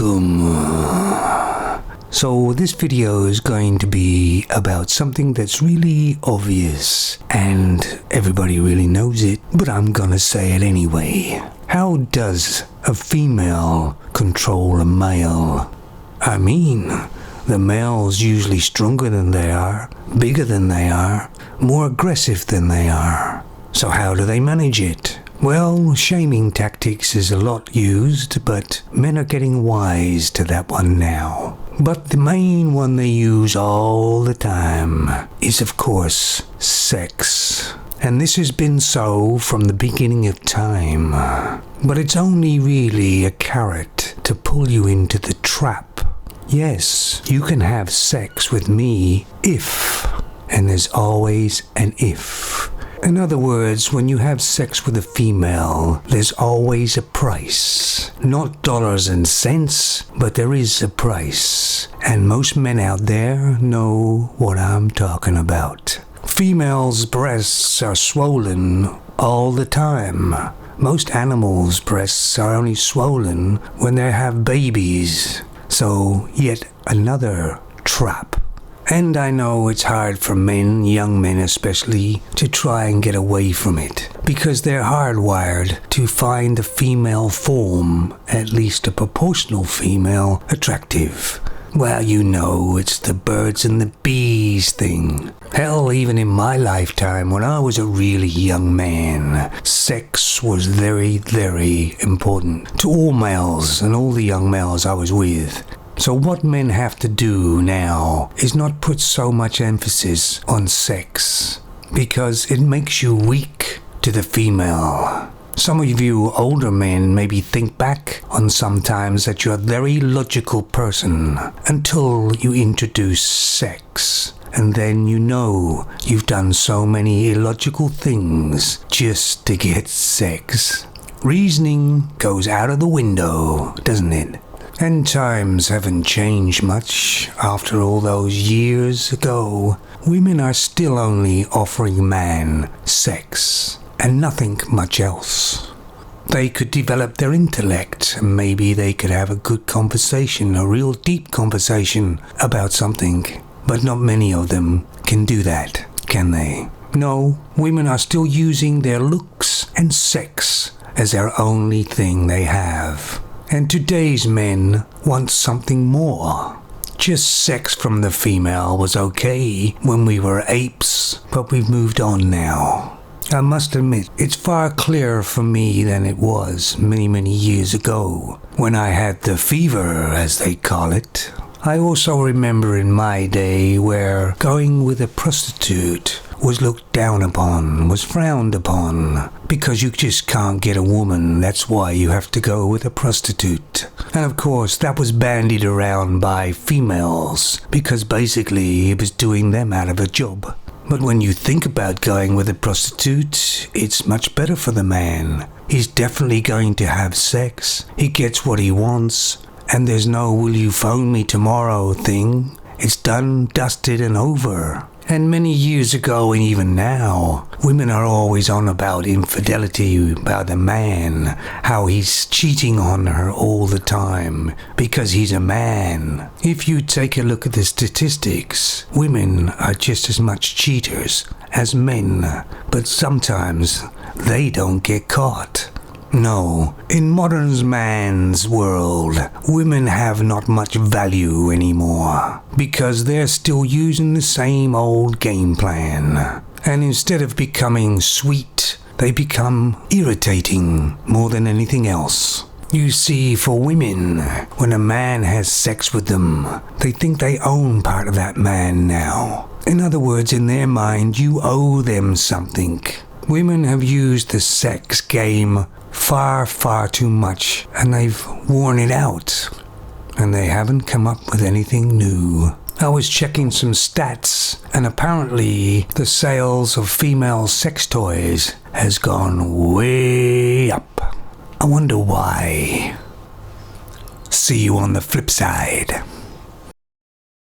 welcome. So this video is going to be about something that's really obvious and everybody really knows it, but I'm gonna say it anyway. How does a female control a male? I mean, the male's usually stronger than they are, bigger than they are, more aggressive than they are. So how do they manage it? Well, shaming tactics is a lot used, but men are getting wise to that one now. But the main one they use all the time is, of course, sex. And this has been so from the beginning of time. But it's only really a carrot to pull you into the trap. Yes, you can have sex with me if, and there's always an if. In other words, when you have sex with a female, there's always a price. Not dollars and cents, but there is a price. And most men out there know what I'm talking about. Females' breasts are swollen all the time. Most animals' breasts are only swollen when they have babies. So, yet another trap. And I know it's hard for men, young men especially, to try and get away from it, because they're hardwired to find the female form, at least a proportional female, attractive. Well, you know, it's the birds and the bees thing. Hell, even in my lifetime, when I was a really young man, sex was very, very important to all males and all the young males I was with. So what men have to do now is not put so much emphasis on sex, because it makes you weak to the female. Some of you older men maybe think back on sometimes that you're a very logical person until you introduce sex. And then you know you've done so many illogical things just to get sex. Reasoning goes out of the window, doesn't it? And times haven't changed much. After all those years ago, women are still only offering man sex and nothing much else. They could develop their intellect, and maybe they could have a good conversation, a real deep conversation about something. But not many of them can do that, can they? No, women are still using their looks and sex as their only thing they have. And today's men want something more. Just sex from the female was okay when we were apes, but we've moved on now. I must admit, it's far clearer for me than it was many, many years ago, when I had the fever, as they call it. I also remember in my day where going with a prostitute was looked down upon, was frowned upon, because you just can't get a woman, that's why you have to go with a prostitute. And of course that was bandied around by females, because basically it was doing them out of a job. But when you think about going with a prostitute, it's much better for the man. He's definitely going to have sex, he gets what he wants, and there's no will you phone me tomorrow thing. It's done, dusted and over. And many years ago and even now, women are always on about infidelity, about the man, how he's cheating on her all the time because he's a man. If you take a look at the statistics, women are just as much cheaters as men, but sometimes they don't get caught. No, in modern man's world, women have not much value anymore, because they're still using the same old game plan. And instead of becoming sweet, they become irritating more than anything else. You see, for women, when a man has sex with them, they think they own part of that man now. In other words, in their mind, you owe them something. Women have used the sex game far, far too much, and they've worn it out, and they haven't come up with anything new. I was checking some stats, and apparently the sales of female sex toys has gone way up. I wonder why. See you on the flip side.